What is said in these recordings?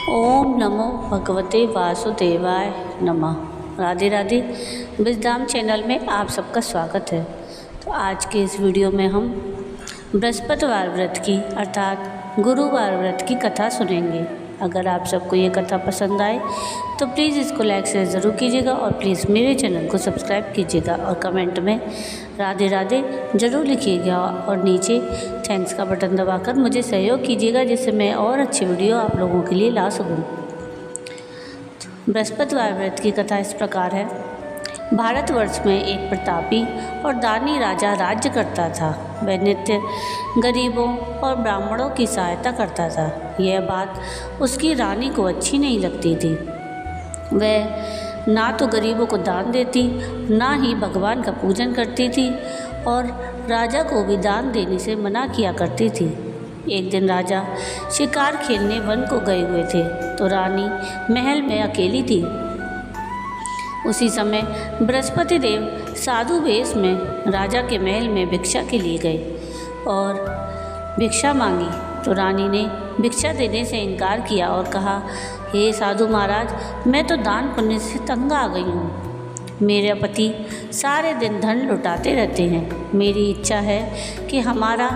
ओम नमो भगवते वासुदेवाय नमः। राधे राधे। विजडम चैनल में आप सबका स्वागत है। तो आज के इस वीडियो में हम बृहस्पतिवार व्रत की अर्थात गुरुवार व्रत की कथा सुनेंगे। अगर आप सबको ये कथा पसंद आए तो प्लीज़ इसको लाइक शेयर ज़रूर कीजिएगा और प्लीज़ मेरे चैनल को सब्सक्राइब कीजिएगा और कमेंट में राधे राधे ज़रूर लिखिएगा और नीचे थैंक्स का बटन दबाकर मुझे सहयोग कीजिएगा जिससे मैं और अच्छी वीडियो आप लोगों के लिए ला सकूं। बृहस्पतिवार व्रत की कथा इस प्रकार है। भारतवर्ष में एक प्रतापी और दानी राजा राज्य करता था। वह नित्य गरीबों और ब्राह्मणों की सहायता करता था। यह बात उसकी रानी को अच्छी नहीं लगती थी। वह ना तो गरीबों को दान देती, ना ही भगवान का पूजन करती थी और राजा को भी दान देने से मना किया करती थी। एक दिन राजा शिकार खेलने वन को गए हुए थे तो रानी महल में अकेली थी। उसी समय बृहस्पति देव साधु वेश में राजा के महल में भिक्षा के लिए गए और भिक्षा मांगी तो रानी ने भिक्षा देने से इनकार किया और कहा, हे साधु महाराज, मैं तो दान पुण्य से तंग आ गई हूँ। मेरे पति सारे दिन धन लुटाते रहते हैं। मेरी इच्छा है कि हमारा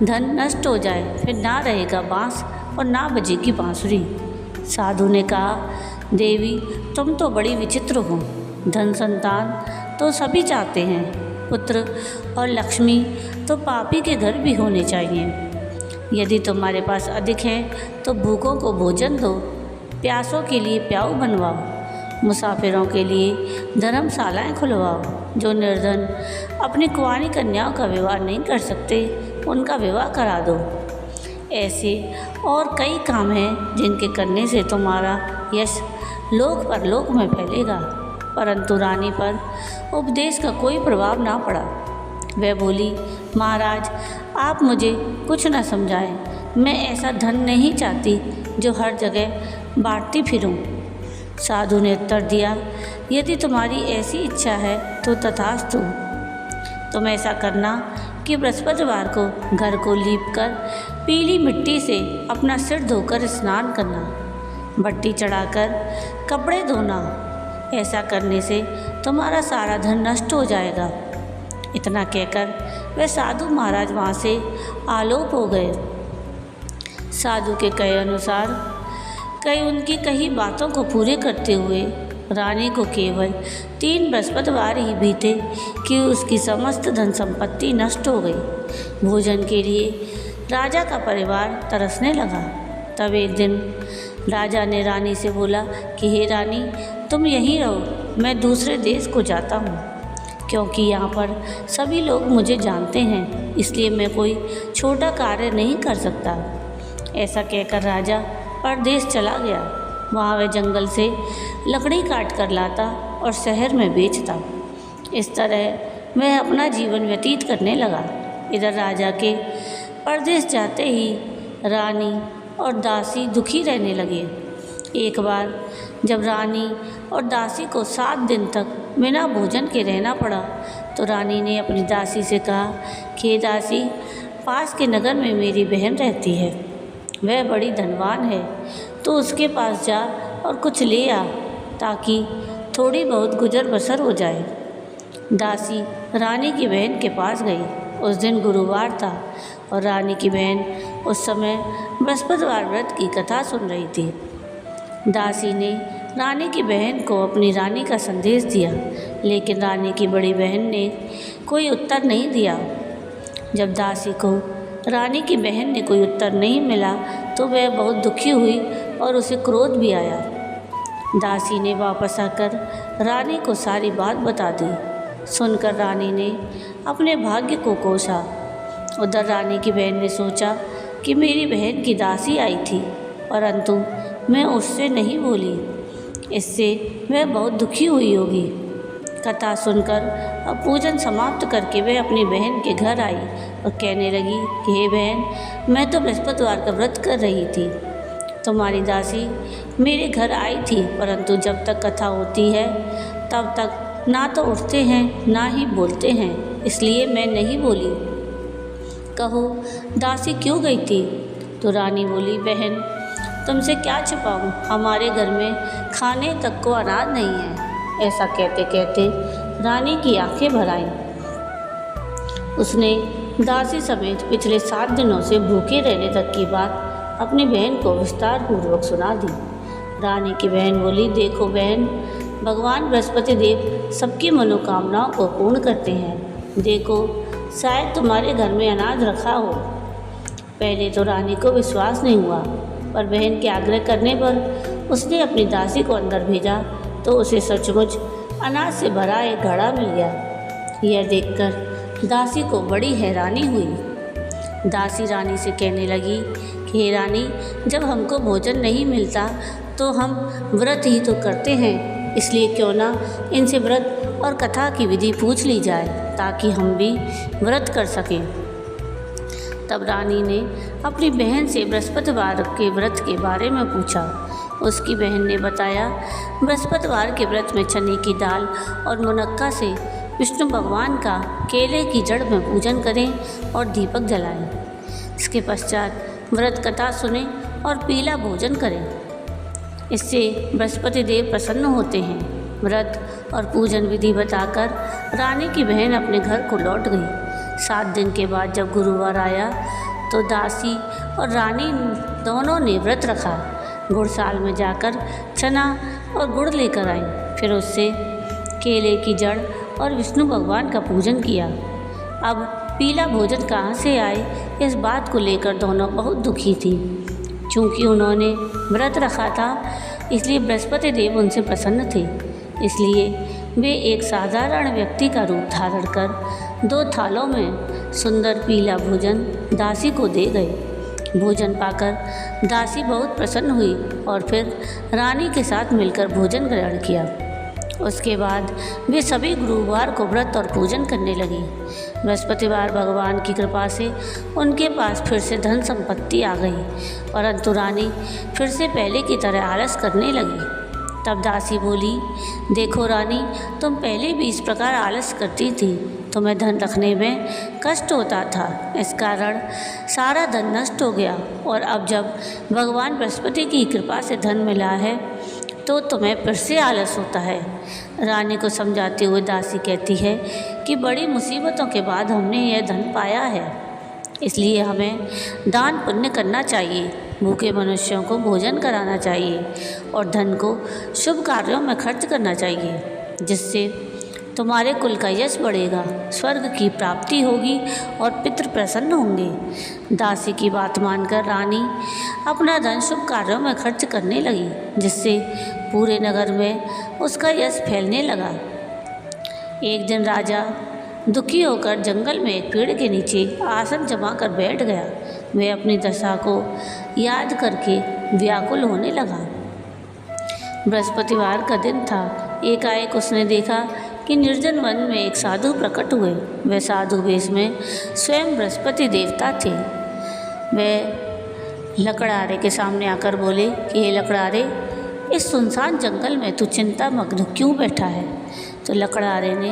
धन नष्ट हो जाए, फिर ना रहेगा बाँस और ना बजेगी बाँसुरी। साधु ने कहा, देवी, तुम तो बड़ी विचित्र हो। धन संतान तो सभी चाहते हैं, पुत्र और लक्ष्मी तो पापी के घर भी होने चाहिए। यदि तुम्हारे पास अधिक है तो भूखों को भोजन दो, प्यासों के लिए प्याऊ बनवाओ, मुसाफिरों के लिए धर्मशालाएं खुलवाओ। जो निर्धन अपनी कुंवारी कन्याओं का विवाह नहीं कर सकते उनका विवाह करा दो। ऐसे और कई काम हैं जिनके करने से तुम्हारा यश लोक परलोक में फैलेगा। परंतु रानी पर उपदेश का कोई प्रभाव ना पड़ा। वह बोली, महाराज, आप मुझे कुछ न समझाएं। मैं ऐसा धन नहीं चाहती जो हर जगह बांटती फिरूं। साधु ने उत्तर दिया, यदि तुम्हारी ऐसी इच्छा है तो तथास्तु। तुम ऐसा करना कि बृहस्पतिवार को घर को लीपकर पीली मिट्टी से अपना सिर धोकर स्नान करना, भट्टी चढ़ाकर कपड़े धोना। ऐसा करने से तुम्हारा सारा धन नष्ट हो जाएगा। इतना कहकर वह साधु महाराज वहाँ से आलोप हो गए। साधु के कहे अनुसार उनकी कही बातों को पूरे करते हुए रानी को केवल 3 बृहस्पतिवार ही बीते कि उसकी समस्त धन संपत्ति नष्ट हो गई। भोजन के लिए राजा का परिवार तरसने लगा। तब एक दिन राजा ने रानी से बोला कि हे रानी, तुम यहीं रहो, मैं दूसरे देश को जाता हूँ, क्योंकि यहाँ पर सभी लोग मुझे जानते हैं, इसलिए मैं कोई छोटा कार्य नहीं कर सकता। ऐसा कहकर राजा परदेश चला गया। वहाँ वह जंगल से लकड़ी काट कर लाता और शहर में बेचता। इस तरह वह अपना जीवन व्यतीत करने लगा। इधर राजा के परदेश जाते ही रानी और दासी दुखी रहने लगे। एक बार जब रानी और दासी को 7 दिन तक बिना भोजन के रहना पड़ा तो रानी ने अपनी दासी से कहा कि दासी, पास के नगर में मेरी बहन रहती है, वह बड़ी धनवान है, तो उसके पास जा और कुछ ले आ ताकि थोड़ी बहुत गुजर बसर हो जाए। दासी रानी की बहन के पास गई। उस दिन गुरुवार था और रानी की बहन उस समय बृहस्पतिवार व्रत की कथा सुन रही थी। दासी ने रानी की बहन को अपनी रानी का संदेश दिया, लेकिन रानी की बड़ी बहन ने कोई उत्तर नहीं दिया। जब दासी को रानी की बहन ने कोई उत्तर नहीं मिला तो वह बहुत दुखी हुई और उसे क्रोध भी आया। दासी ने वापस आकर रानी को सारी बात बता दी। सुनकर रानी ने अपने भाग्य को कोसा। उधर रानी की बहन ने सोचा कि मेरी बहन की दासी आई थी, परंतु मैं उससे नहीं बोली, इससे वह बहुत दुखी हुई होगी। कथा सुनकर अब पूजन समाप्त करके वह अपनी बहन के घर आई और कहने लगी कि हे बहन, मैं तो बृहस्पतिवार का व्रत कर रही थी। तुम्हारी दासी मेरे घर आई थी, परंतु जब तक कथा होती है तब तक ना तो उठते हैं ना ही बोलते हैं, इसलिए मैं नहीं बोली। कहो, दासी क्यों गई थी? तो रानी बोली, बहन, तुमसे क्या छिपाऊं, हमारे घर में खाने तक को अनाज नहीं है। ऐसा कहते कहते रानी की आंखें भर आईं। उसने दासी समेत पिछले 7 दिनों से भूखे रहने तक की बात अपनी बहन को विस्तार पूर्वक सुना दी। रानी की बहन बोली, देखो बहन, भगवान बृहस्पति देव सबकी मनोकामनाओं को पूर्ण करते हैं। देखो, शायद तुम्हारे घर में अनाज रखा हो। पहले तो रानी को विश्वास नहीं हुआ, पर बहन के आग्रह करने पर उसने अपनी दासी को अंदर भेजा तो उसे सचमुच अनाज से भरा एक घड़ा मिल गया। यह देखकर दासी को बड़ी हैरानी हुई। दासी रानी से कहने लगी कि हे रानी, जब हमको भोजन नहीं मिलता तो हम व्रत ही तो करते हैं, इसलिए क्यों ना इनसे व्रत और कथा की विधि पूछ ली जाए ताकि हम भी व्रत कर सकें। तब रानी ने अपनी बहन से बृहस्पतिवार के व्रत के बारे में पूछा। उसकी बहन ने बताया, बृहस्पतिवार के व्रत में चने की दाल और मुनक्का से विष्णु भगवान का केले की जड़ में पूजन करें और दीपक जलाएं। इसके पश्चात व्रत कथा सुनें और पीला भोजन करें। इससे बृहस्पति देव प्रसन्न होते हैं। व्रत और पूजन विधि बताकर रानी की बहन अपने घर को लौट गई। 7 दिन के बाद जब गुरुवार आया तो दासी और रानी दोनों ने व्रत रखा। गुड़साल में जाकर चना और गुड़ लेकर आई, फिर उससे केले की जड़ और विष्णु भगवान का पूजन किया। अब पीला भोजन कहाँ से आए, इस बात को लेकर दोनों बहुत दुखी थी। चूँकि उन्होंने व्रत रखा था, इसलिए बृहस्पति देव उनसे प्रसन्न थे। इसलिए वे एक साधारण व्यक्ति का रूप धारण कर 2 थालों में सुंदर पीला भोजन दासी को दे गए। भोजन पाकर दासी बहुत प्रसन्न हुई और फिर रानी के साथ मिलकर भोजन ग्रहण किया। उसके बाद वे सभी गुरुवार को व्रत और पूजन करने लगी। बृहस्पतिवार भगवान की कृपा से उनके पास फिर से धन संपत्ति आ गई, परंतु रानी फिर से पहले की तरह आलस करने लगी। तब दासी बोली, देखो रानी, तुम पहले भी इस प्रकार आलस करती थी। तुम्हें धन रखने में कष्ट होता था, इस कारण सारा धन नष्ट हो गया, और अब जब भगवान बृहस्पति की कृपा से धन मिला है तो तुम्हें फिर से आलस होता है। रानी को समझाते हुए दासी कहती है कि बड़ी मुसीबतों के बाद हमने यह धन पाया है, इसलिए हमें दान पुण्य करना चाहिए, भूखे मनुष्यों को भोजन कराना चाहिए और धन को शुभ कार्यों में खर्च करना चाहिए, जिससे तुम्हारे कुल का यश बढ़ेगा, स्वर्ग की प्राप्ति होगी और पितृ प्रसन्न होंगे। दासी की बात मानकर रानी अपना धन शुभ कार्यों में खर्च करने लगी, जिससे पूरे नगर में उसका यश फैलने लगा। एक दिन राजा दुखी होकर जंगल में एक पेड़ के नीचे आसन जमा कर बैठ गया। वह अपनी दशा को याद करके व्याकुल होने लगा। बृहस्पतिवार का दिन था। एकाएक उसने देखा कि निर्जन वन में एक साधु प्रकट हुए। वह साधु वेश में स्वयं बृहस्पति देवता थे। वह लकड़ारे के सामने आकर बोले कि हे लकड़ारे, इस सुनसान जंगल में तू चिंता मग्न क्यों बैठा है? तो लकड़ारे ने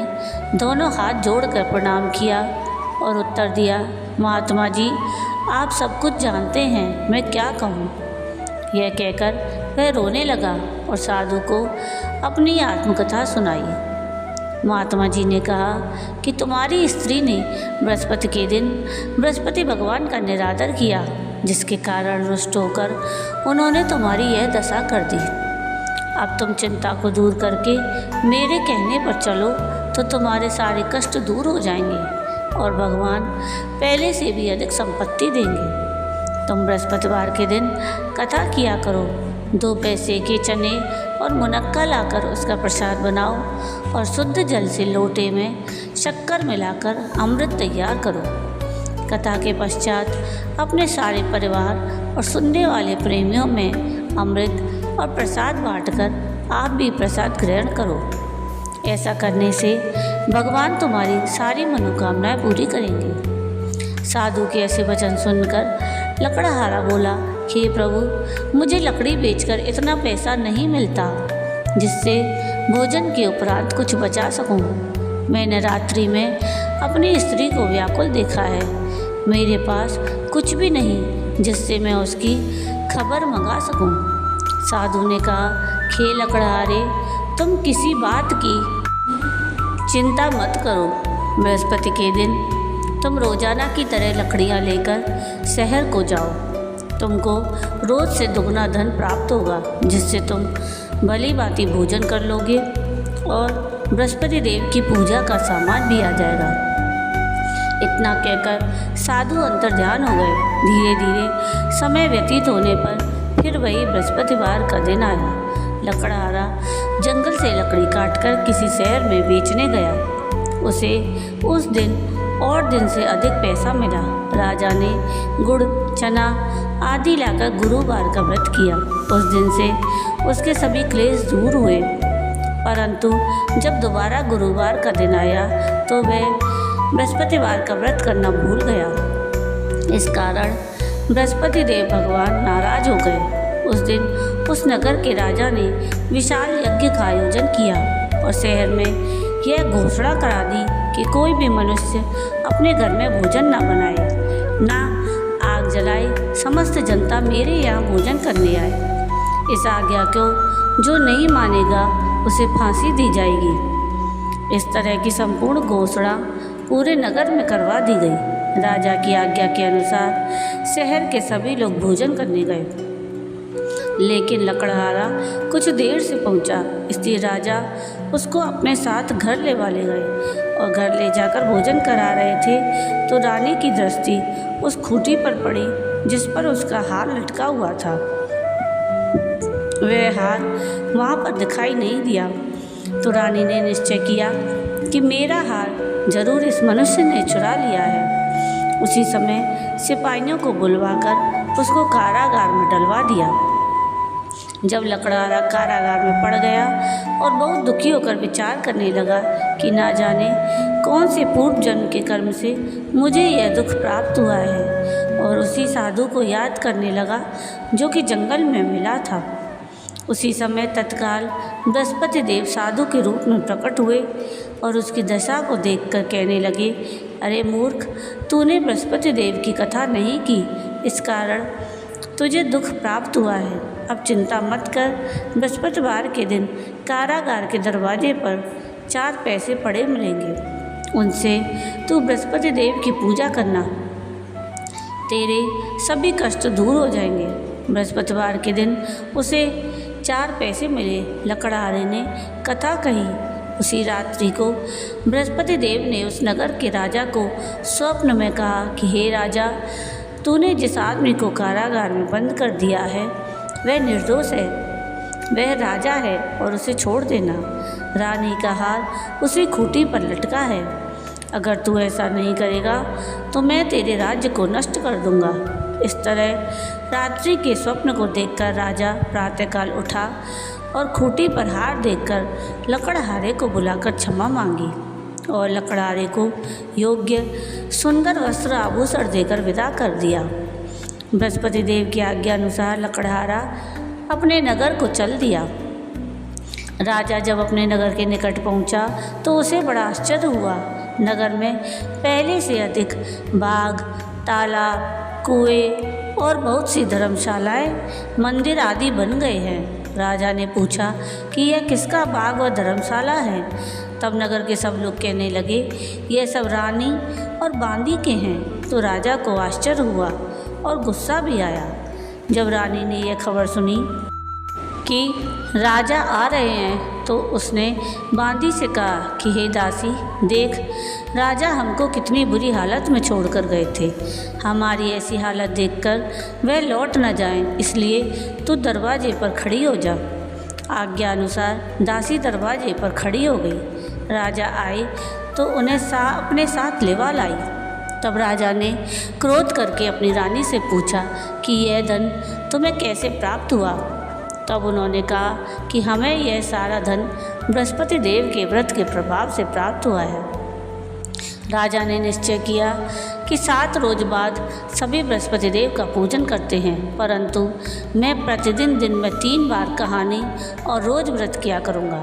दोनों हाथ जोड़कर प्रणाम किया और उत्तर दिया, महात्मा जी, आप सब कुछ जानते हैं, मैं क्या कहूँ। यह कहकर वह रोने लगा और साधु को अपनी आत्मकथा सुनाई। महात्मा जी ने कहा कि तुम्हारी स्त्री ने बृहस्पति के दिन बृहस्पति भगवान का निरादर किया, जिसके कारण रुष्ट होकर उन्होंने तुम्हारी यह दशा कर दी। अब तुम चिंता को दूर करके मेरे कहने पर चलो तो तुम्हारे सारे कष्ट दूर हो जाएंगे और भगवान पहले से भी अधिक संपत्ति देंगे। तुम बृहस्पतिवार के दिन कथा किया करो, 2 पैसे के चने और मुनक्का लाकर उसका प्रसाद बनाओ और शुद्ध जल से लोटे में शक्कर मिलाकर अमृत तैयार करो। कथा के पश्चात अपने सारे परिवार और सुनने वाले प्रेमियों में अमृत और प्रसाद बांटकर आप भी प्रसाद ग्रहण करो। ऐसा करने से भगवान तुम्हारी सारी मनोकामनाएं पूरी करेंगे। साधु के ऐसे वचन सुनकर लकड़हारा बोला, हे प्रभु, मुझे लकड़ी बेचकर इतना पैसा नहीं मिलता जिससे भोजन के उपरांत कुछ बचा सकूं। मैंने रात्रि में अपनी स्त्री को व्याकुल देखा है। मेरे पास कुछ भी नहीं, जिससे मैं उसकी खबर मंगा सकूं। साधु ने कहा, हे लकड़हारे, तुम किसी बात की चिंता मत करो। बृहस्पति के दिन तुम रोजाना की तरह लकड़ियाँ लेकर शहर को जाओ। तुमको रोज से दुगना धन प्राप्त होगा, जिससे तुम भली भांति भोजन कर लोगे और बृहस्पति देव की पूजा का सामान भी आ जाएगा। इतना कहकर साधु अंतर्ध्यान हो गए। धीरे धीरे समय व्यतीत होने पर फिर वही बृहस्पतिवार का दिन आया। लकड़हारा जंगल से लकड़ी काटकर किसी शहर में बेचने गया। उसे उस दिन और दिन से अधिक पैसा मिला। राजा ने गुड़, चना आदि लाकर गुरुवार का व्रत किया। उस दिन से उसके सभी क्लेश दूर हुए। परंतु जब दोबारा गुरुवार का दिन आया तो वह बृहस्पतिवार का व्रत करना भूल गया। इस कारण बृहस्पति देव भगवान नाराज हो गए। उस दिन उस नगर के राजा ने विशाल यज्ञ का आयोजन किया और शहर में यह घोषणा करा दी कि कोई भी मनुष्य अपने घर में भोजन ना बनाए, ना आग जलाए। समस्त जनता मेरे यहाँ भोजन करने आए। इस आज्ञा को जो नहीं मानेगा उसे फांसी दी जाएगी। इस तरह की संपूर्ण घोषणा पूरे नगर में करवा दी गई। राजा की आज्ञा के अनुसार शहर के सभी लोग भोजन करने गए, लेकिन लकड़हारा कुछ देर से पहुंचा, इसलिए राजा उसको अपने साथ घर ले वाले गए और घर ले जाकर भोजन करा रहे थे तो रानी की दृष्टि उस खूंटी पर पड़ी जिस पर उसका हार लटका हुआ था। वह हार वहाँ पर दिखाई नहीं दिया तो रानी ने निश्चय किया कि मेरा हार जरूर इस मनुष्य ने चुरा लिया है। उसी समय सिपाहियों को बुलवाकर उसको कारागार में डलवा दिया। जब लकड़हारा कारागार में पड़ गया और बहुत दुखी होकर विचार करने लगा कि ना जाने कौन से पूर्व जन्म के कर्म से मुझे यह दुख प्राप्त हुआ है, और उसी साधु को याद करने लगा जो कि जंगल में मिला था। उसी समय तत्काल बृहस्पति देव साधु के रूप में प्रकट हुए और उसकी दशा को देखकर कहने लगे, अरे मूर्ख, तूने बृहस्पति देव की कथा नहीं की, इस कारण तुझे दुख प्राप्त हुआ है। अब चिंता मत कर। बृहस्पतिवार के दिन कारागार के दरवाजे पर 4 पैसे पड़े मिलेंगे, उनसे तू बृहस्पति देव की पूजा करना, तेरे सभी कष्ट दूर हो जाएंगे। बृहस्पतिवार के दिन उसे 4 पैसे मिले। लकड़हारे ने कथा कही। उसी रात्रि को बृहस्पति देव ने उस नगर के राजा को स्वप्न में कहा कि हे राजा, तूने जिस आदमी को कारागार में बंद कर दिया है वह निर्दोष है, वह राजा है और उसे छोड़ देना। रानी का हार उसी खूंटी पर लटका है। अगर तू ऐसा नहीं करेगा तो मैं तेरे राज्य को नष्ट कर दूंगा। इस तरह रात्रि के स्वप्न को देखकर राजा प्रातःकाल उठा और खूंटी पर हार देखकर लकड़हारे को बुलाकर क्षमा मांगी और लकड़हारे को योग्य सुंदर वस्त्र आभूषण देकर विदा कर दिया। बृहस्पति देव की आज्ञा अनुसार लकड़हारा अपने नगर को चल दिया। राजा जब अपने नगर के निकट पहुंचा तो उसे बड़ा आश्चर्य हुआ। नगर में पहले से अधिक बाग, तालाब, कुएं और बहुत सी धर्मशालाएं, मंदिर आदि बन गए हैं। राजा ने पूछा कि यह किसका बाग व धर्मशाला है। तब नगर के सब लोग कहने लगे, यह सब रानी और बांदी के हैं। तो राजा को आश्चर्य हुआ और गुस्सा भी आया। जब रानी ने यह खबर सुनी कि राजा आ रहे हैं तो उसने बांदी से कहा कि हे दासी, देख, राजा हमको कितनी बुरी हालत में छोड़कर गए थे। हमारी ऐसी हालत देखकर वह लौट न जाएं, इसलिए तू दरवाजे पर खड़ी हो जा। आज्ञा अनुसार दासी दरवाजे पर खड़ी हो गई। राजा आए तो उन्हें अपने साथ लेवा लाई। तब राजा ने क्रोध करके अपनी रानी से पूछा कि यह धन तुम्हें कैसे प्राप्त हुआ। तब उन्होंने कहा कि हमें यह सारा धन बृहस्पति देव के व्रत के प्रभाव से प्राप्त हुआ है। राजा ने निश्चय किया कि 7 रोज बाद सभी बृहस्पति देव का पूजन करते हैं, परंतु मैं प्रतिदिन दिन में 3 बार कहानी और रोज व्रत किया करूँगा।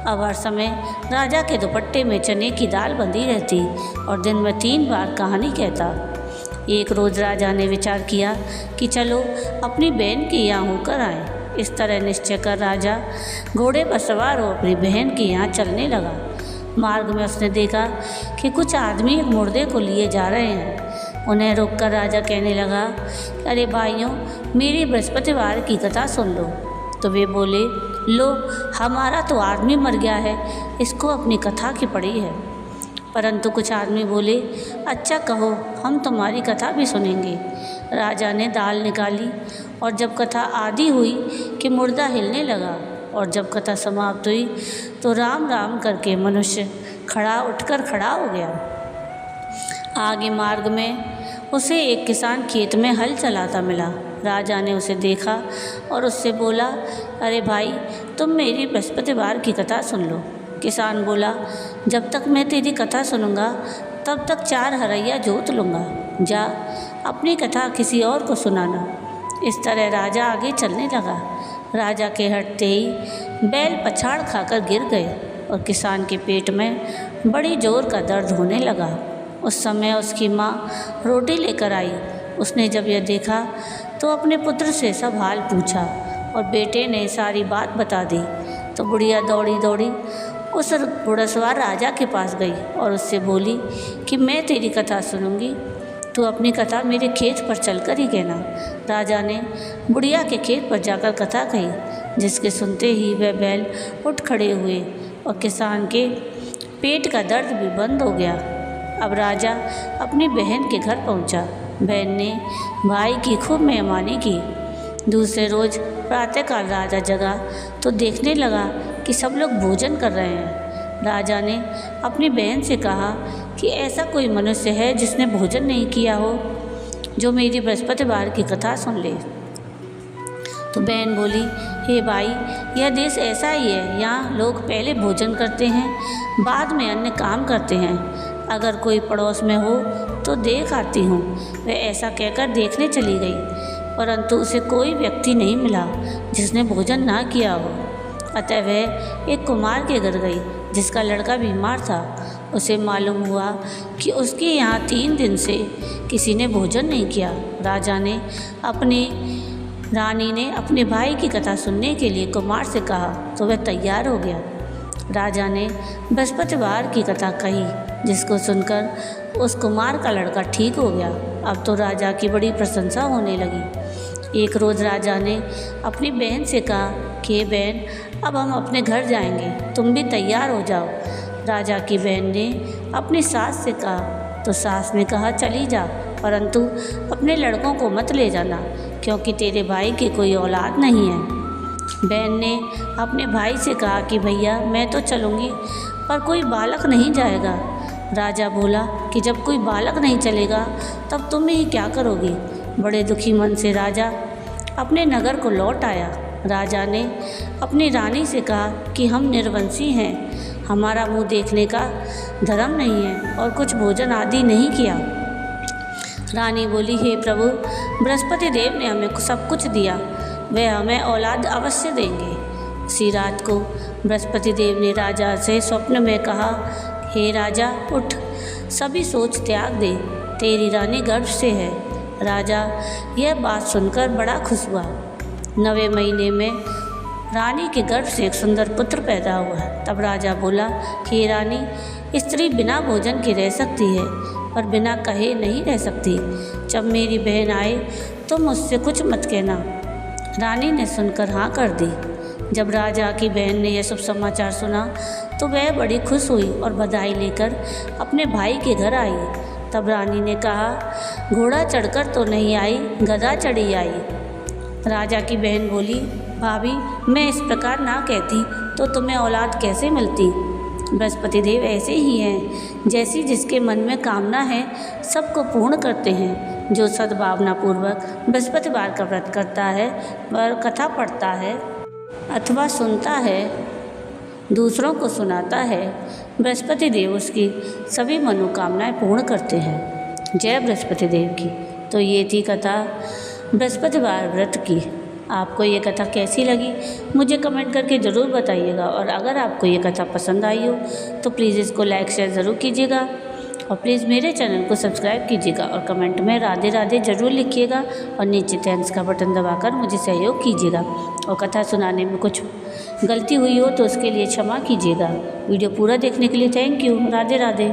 अब हर समय राजा के दुपट्टे में चने की दाल बंधी रहती और दिन में 3 बार कहानी कहता। एक रोज़ राजा ने विचार किया कि चलो अपनी बहन के यहाँ होकर आएं। इस तरह निश्चय कर राजा घोड़े पर सवार हो अपनी बहन के यहाँ चलने लगा। मार्ग में उसने देखा कि कुछ आदमी एक मुर्दे को लिए जा रहे हैं। उन्हें रोककर राजा कहने लगा, अरे भाइयों, मेरी बृहस्पतिवार की कथा सुन लो। तो वे बोले, लो, हमारा तो आदमी मर गया है, इसको अपनी कथा की पड़ी है। परंतु कुछ आदमी बोले, अच्छा कहो, हम तुम्हारी कथा भी सुनेंगे। राजा ने दाल निकाली और जब कथा आधी हुई कि मुर्दा हिलने लगा, और जब कथा समाप्त हुई तो राम राम करके मनुष्य उठकर खड़ा हो गया। आगे मार्ग में उसे एक किसान खेत में हल चलाता मिला। राजा ने उसे देखा और उससे बोला, अरे भाई, तुम मेरी बृहस्पतिवार की कथा सुन लो। किसान बोला, जब तक मैं तेरी कथा सुनूंगा तब तक 4 हरैया जोत लूँगा। जा, अपनी कथा किसी और को सुनाना। इस तरह राजा आगे चलने लगा। राजा के हटते ही बैल पछाड़ खाकर गिर गए और किसान के पेट में बड़ी जोर का दर्द होने लगा। उस समय उसकी माँ रोटी लेकर आई। उसने जब यह देखा तो अपने पुत्र से सब हाल पूछा और बेटे ने सारी बात बता दी। तो बुढ़िया दौड़ी दौड़ी उस घुड़सवार राजा के पास गई और उससे बोली कि मैं तेरी कथा सुनूंगी, तू अपनी कथा मेरे खेत पर चलकर ही कहना। राजा ने बुढ़िया के खेत पर जाकर कथा कही, जिसके सुनते ही वह बैल उठ खड़े हुए और किसान के पेट का दर्द भी बंद हो गया। अब राजा अपनी बहन के घर पहुंचा। बहन ने भाई की खूब मेहमानी की। दूसरे रोज़ प्रातःकाल राजा जगा तो देखने लगा कि सब लोग भोजन कर रहे हैं। राजा ने अपनी बहन से कहा कि ऐसा कोई मनुष्य है जिसने भोजन नहीं किया हो, जो मेरी बृहस्पतिवार की कथा सुन ले। तो बहन बोली, हे भाई, यह देश ऐसा ही है, यहाँ लोग पहले भोजन करते हैं, बाद में अन्य काम करते हैं। अगर कोई पड़ोस में हो तो देख आती हूँ। वह ऐसा कहकर देखने चली गई, परंतु उसे कोई व्यक्ति नहीं मिला जिसने भोजन ना किया हो। अतः वह एक कुमार के घर गई जिसका लड़का बीमार था। उसे मालूम हुआ कि उसके यहाँ 3 दिन से किसी ने भोजन नहीं किया। रानी ने अपने भाई की कथा सुनने के लिए कुमार से कहा तो वह तैयार हो गया। राजा ने बृहस्पतिवार की कथा कही, जिसको सुनकर उस कुमार का लड़का ठीक हो गया। अब तो राजा की बड़ी प्रशंसा होने लगी। एक रोज़ राजा ने अपनी बहन से कहा कि बहन, अब हम अपने घर जाएंगे, तुम भी तैयार हो जाओ। राजा की बहन ने अपनी सास से कहा तो सास ने कहा, चली जा, परंतु अपने लड़कों को मत ले जाना, क्योंकि तेरे भाई की कोई औलाद नहीं है। बहन ने अपने भाई से कहा कि भैया, मैं तो चलूँगी, पर कोई बालक नहीं जाएगा। राजा बोला कि जब कोई बालक नहीं चलेगा तब तुम ही क्या करोगी। बड़े दुखी मन से राजा अपने नगर को लौट आया। राजा ने अपनी रानी से कहा कि हम निर्वंशी हैं, हमारा मुंह देखने का धर्म नहीं है और कुछ भोजन आदि नहीं किया। रानी बोली, हे प्रभु, बृहस्पति देव ने हमें सब कुछ दिया, वह हमें औलाद अवश्य देंगे। उसी रात को बृहस्पति देव ने राजा से स्वप्न में कहा, हे राजा, उठ, सभी सोच त्याग दे, तेरी रानी गर्भ से है। राजा यह बात सुनकर बड़ा खुश हुआ। 9वें महीने में रानी के गर्भ से एक सुंदर पुत्र पैदा हुआ। तब राजा बोला कि हे रानी, स्त्री बिना भोजन के रह सकती है, पर बिना कहे नहीं रह सकती। जब मेरी बहन आए तो मुझसे कुछ मत कहना। रानी ने सुनकर हाँ कर दी। जब राजा की बहन ने यह सब समाचार सुना तो वह बड़ी खुश हुई और बधाई लेकर अपने भाई के घर आई। तब रानी ने कहा, घोड़ा चढ़कर तो नहीं आई, गधा चढ़ी आई। राजा की बहन बोली, भाभी, मैं इस प्रकार ना कहती तो तुम्हें औलाद कैसे मिलती। बृहस्पति देव ऐसे ही हैं, जैसी जिसके मन में कामना है सबको पूर्ण करते हैं। जो सद्भावनापूर्वक बृहस्पतिवार का व्रत करता है, वह कथा पढ़ता है अथवा सुनता है, दूसरों को सुनाता है, बृहस्पति देव उसकी सभी मनोकामनाएं पूर्ण करते हैं। जय बृहस्पति देव की। तो ये थी कथा बृहस्पतिवार व्रत की। आपको ये कथा कैसी लगी मुझे कमेंट करके ज़रूर बताइएगा, और अगर आपको ये कथा पसंद आई हो तो प्लीज़ इसको लाइक शेयर ज़रूर कीजिएगा और प्लीज़ मेरे चैनल को सब्सक्राइब कीजिएगा और कमेंट में राधे राधे ज़रूर लिखिएगा और नीचे थैंक्स का बटन दबाकर मुझे सहयोग कीजिएगा। और कथा सुनाने में कुछ गलती हुई हो तो उसके लिए क्षमा कीजिएगा। वीडियो पूरा देखने के लिए थैंक यू। राधे राधे।